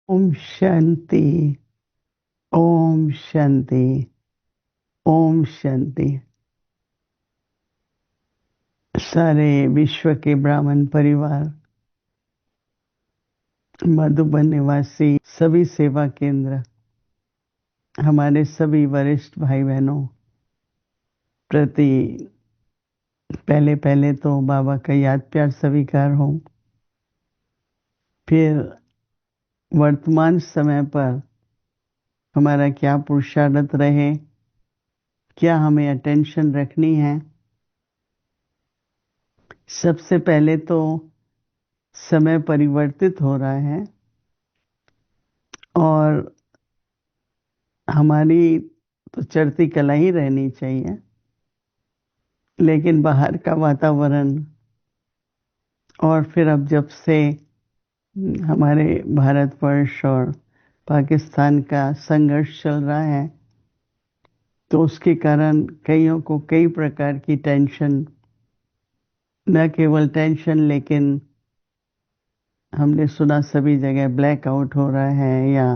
ओम शांति। ओम शांति। ओम शांति। सारे विश्व के ब्राह्मण परिवार, मधुबन निवासी सभी सेवा केंद्र, हमारे सभी वरिष्ठ भाई बहनों प्रति पहले तो बाबा का याद प्यार स्वीकार हो। फिर वर्तमान समय पर हमारा क्या पुरुषार्थ रहे, क्या हमें अटेंशन रखनी है। सबसे पहले तो समय परिवर्तित हो रहा है और हमारी तो चढ़ती कला ही रहनी चाहिए, लेकिन बाहर का वातावरण और फिर अब जब से हमारे भारतवर्ष और पाकिस्तान का संघर्ष चल रहा है, तो उसके कारण कईयों को कई प्रकार की टेंशन, न केवल टेंशन लेकिन हमने सुना सभी जगह ब्लैकआउट हो रहा है या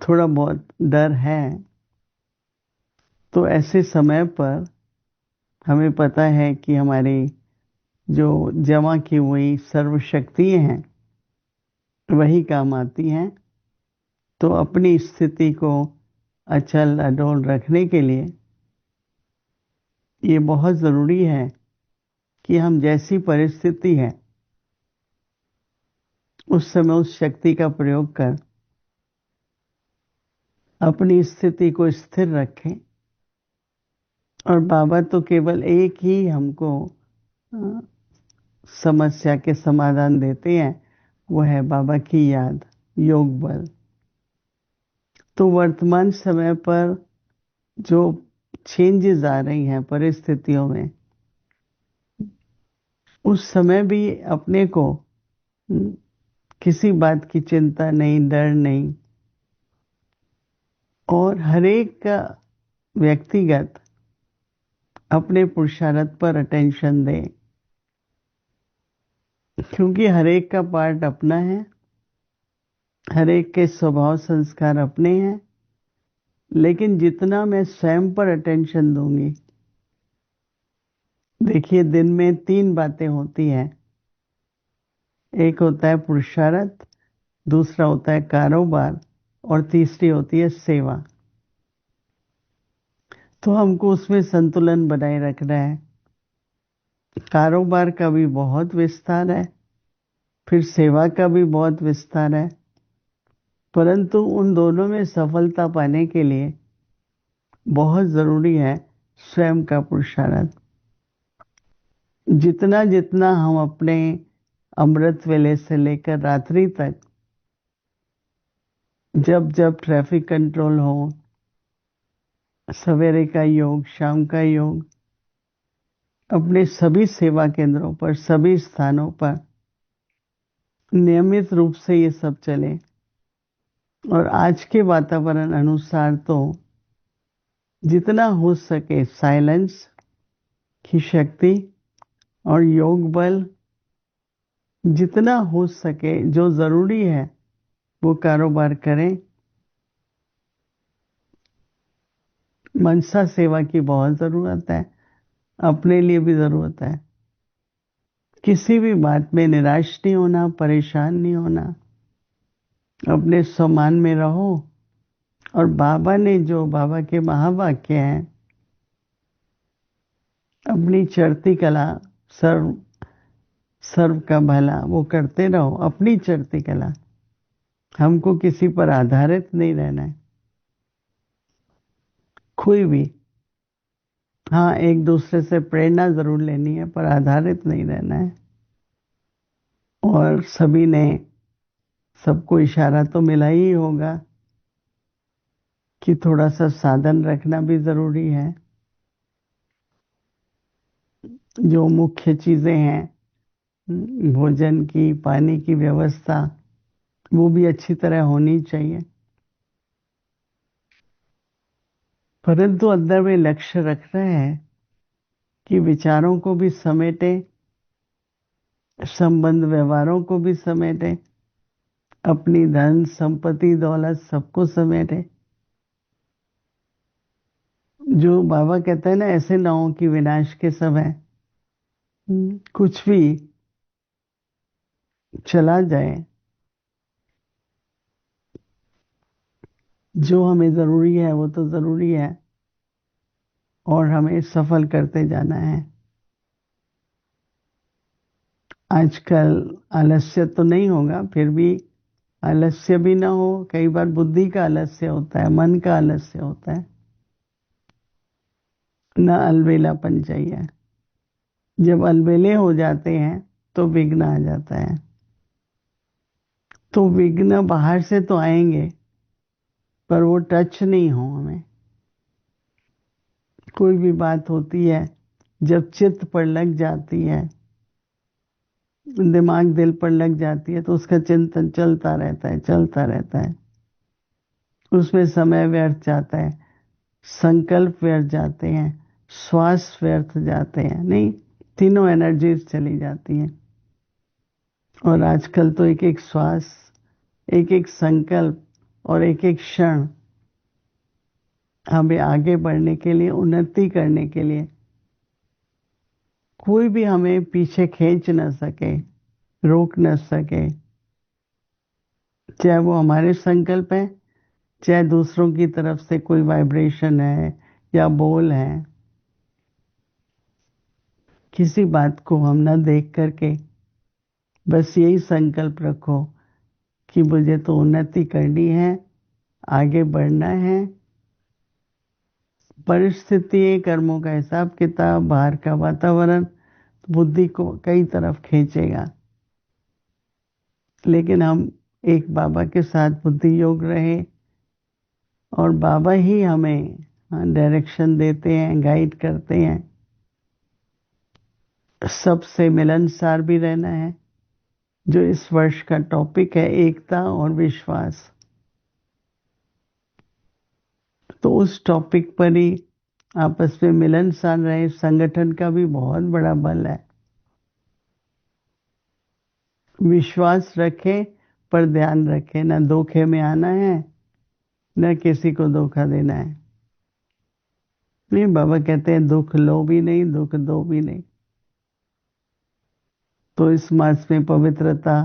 थोड़ा बहुत डर है। तो ऐसे समय पर हमें पता है कि हमारी जो जमा की हुई सर्वशक्तियाँ हैं वही काम आती हैं। तो अपनी स्थिति को अचल अडोल रखने के लिए ये बहुत ज़रूरी है कि हम जैसी परिस्थिति है उस समय उस शक्ति का प्रयोग कर अपनी स्थिति को स्थिर रखें। और बाबा तो केवल एक ही हमको समस्या के समाधान देते हैं, वो है बाबा की याद, योग बल। तो वर्तमान समय पर जो चेंजेस आ रही हैं परिस्थितियों में, उस समय भी अपने को किसी बात की चिंता नहीं, डर नहीं, और हरेक का व्यक्तिगत अपने पुरुषार्थ पर अटेंशन दें, क्योंकि हरेक का पार्ट अपना है, हरेक के स्वभाव संस्कार अपने हैं। लेकिन जितना मैं स्वयं पर अटेंशन दूंगी, देखिए दिन में 3 बातें होती हैं। एक होता है पुरुषार्थ, दूसरा होता है कारोबार और तीसरी होती है सेवा। तो हमको उसमें संतुलन बनाए रखना है। कारोबार का भी बहुत विस्तार है, फिर सेवा का भी बहुत विस्तार है, परंतु उन दोनों में सफलता पाने के लिए बहुत जरूरी है स्वयं का पुरुषार्थ। जितना जितना हम अपने अमृत वेले से लेकर रात्रि तक, जब जब ट्रैफिक कंट्रोल हो, सवेरे का योग, शाम का योग, अपने सभी सेवा केंद्रों पर, सभी स्थानों पर नियमित रूप से ये सब चले। और आज के वातावरण अनुसार तो जितना हो सके साइलेंस की शक्ति और योग बल, जितना हो सके जो जरूरी है वो कारोबार करें। मनसा सेवा की बहुत जरूरत है, अपने लिए भी जरूरत है। किसी भी बात में निराश नहीं होना, परेशान नहीं होना, अपने सम्मान में रहो। और बाबा ने जो बाबा के महावाक्य हैं, अपनी चढ़ती कला, सर्व सर्व का भला, वो करते रहो, अपनी चढ़ती कला। हमको किसी पर आधारित नहीं रहना है, कोई भी। हाँ, एक दूसरे से प्रेरणा जरूर लेनी है, पर आधारित नहीं रहना है। और सभी ने सबको इशारा तो मिला ही होगा कि थोड़ा सा साधन रखना भी जरूरी है। जो मुख्य चीजें हैं, भोजन की, पानी की व्यवस्था, वो भी अच्छी तरह होनी चाहिए। परंतु अंदर में लक्ष्य रख रहे हैं कि विचारों को भी समेटे, संबंध व्यवहारों को भी समेटे, अपनी धन संपत्ति दौलत सबको समेटे। जो बाबा कहते हैं ना, ऐसे ना हो कि विनाश के समय कुछ भी चला जाए। जो हमें जरूरी है वो तो जरूरी है, और हमें सफल करते जाना है। आजकल आलस्य तो नहीं होगा, फिर भी आलस्य भी ना हो। कई बार बुद्धि का आलस्य होता है, मन का आलस्य होता है, ना अलबेलापन चाहिए। जब अलबेले हो जाते हैं तो विघ्न आ जाता है। तो विघ्न बाहर से तो आएंगे, पर वो टच नहीं हो हमें। कोई भी बात होती है, जब चित्त पर लग जाती है, दिमाग दिल पर लग जाती है, तो उसका चिंतन चलता रहता है, चलता रहता है। उसमें समय व्यर्थ जाता है, संकल्प व्यर्थ जाते हैं, श्वास व्यर्थ जाते हैं, नहीं, तीनों एनर्जीज चली जाती हैं। और आजकल तो एक एक श्वास, एक एक संकल्प और एक एक क्षण हमें आगे बढ़ने के लिए, उन्नति करने के लिए, कोई भी हमें पीछे खींच न सके, रोक न सके। चाहे वो हमारे संकल्प है, चाहे दूसरों की तरफ से कोई वाइब्रेशन है या बोल है। किसी बात को हम ना देख करके बस यही संकल्प रखो कि मुझे तो उन्नति करनी है, आगे बढ़ना है। परिस्थिति, कर्मों का हिसाब किताब, बाहर का वातावरण बुद्धि को कई तरफ खींचेगा, लेकिन हम एक बाबा के साथ बुद्धि योग रहे, और बाबा ही हमें डायरेक्शन देते हैं, गाइड करते हैं। सबसे मिलनसार भी रहना है, जो इस वर्ष का टॉपिक है, एकता और विश्वास। तो उस टॉपिक पर ही आपस में मिलनसार रहे। संगठन का भी बहुत बड़ा बल है। विश्वास रखें, पर ध्यान रखें, ना धोखे में आना है, न किसी को धोखा देना है। नहीं, बाबा कहते हैं दुख लो भी नहीं, दुख दो भी नहीं। तो इस मास में पवित्रता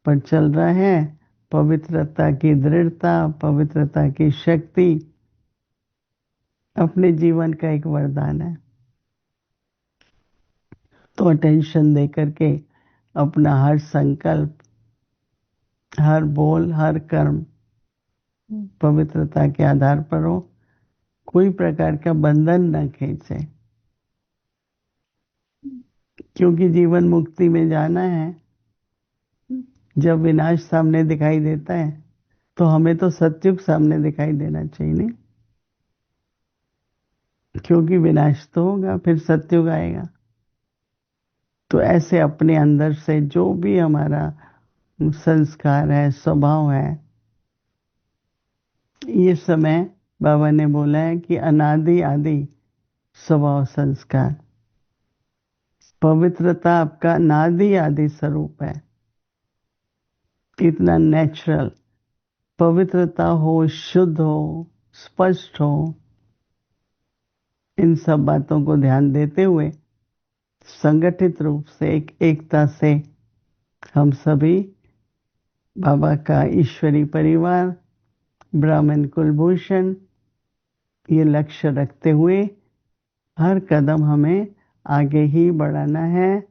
पर चल रहा है। पवित्रता की दृढ़ता, पवित्रता की शक्ति अपने जीवन का एक वरदान है। तो अटेंशन दे करके अपना हर संकल्प, हर बोल, हर कर्म पवित्रता के आधार पर हो। कोई प्रकार का बंधन न खींचे, क्योंकि जीवन मुक्ति में जाना है। जब विनाश सामने दिखाई देता है, तो हमें तो सत्युग सामने दिखाई देना चाहिए, नहीं? क्योंकि विनाश तो होगा, फिर सत्युग आएगा। तो ऐसे अपने अंदर से जो भी हमारा संस्कार है, स्वभाव है, ये समय बाबा ने बोला है कि अनादि आदि स्वभाव संस्कार। पवित्रता आपका अनादि आदि स्वरूप है। इतना नेचुरल पवित्रता हो, शुद्ध हो, स्पष्ट हो। इन सब बातों को ध्यान देते हुए संगठित रूप से, एक एकता से हम सभी बाबा का ईश्वरी परिवार, ब्राह्मण कुलभूषण, ये लक्ष्य रखते हुए हर कदम हमें आगे ही बढ़ाना है,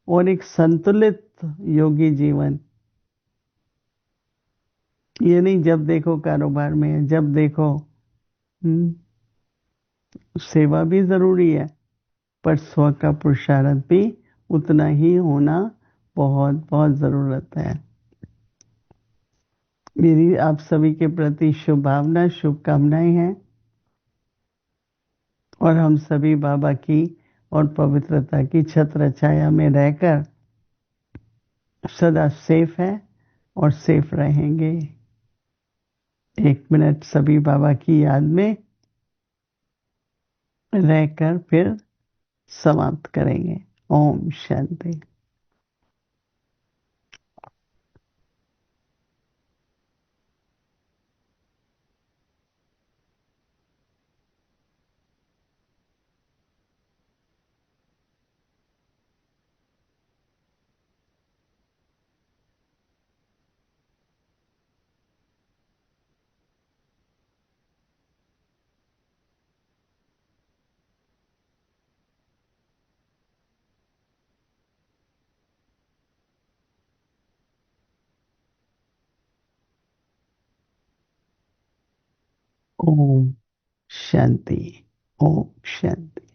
और एक संतुलित योगी जीवन। ये नहीं जब देखो कारोबार में, जब देखो सेवा भी जरूरी है, पर स्व का पुरुषार्थ भी उतना ही होना बहुत बहुत जरूरत है। मेरी आप सभी के प्रति शुभ भावना, शुभकामनाएं हैं, और हम सभी बाबा की और पवित्रता की छत्र छाया में रहकर सदा सेफ है और सेफ रहेंगे। 1 मिनट सभी बाबा की याद में रहकर फिर समाप्त करेंगे। ओम शांति। ओम शांति। ओम शांति।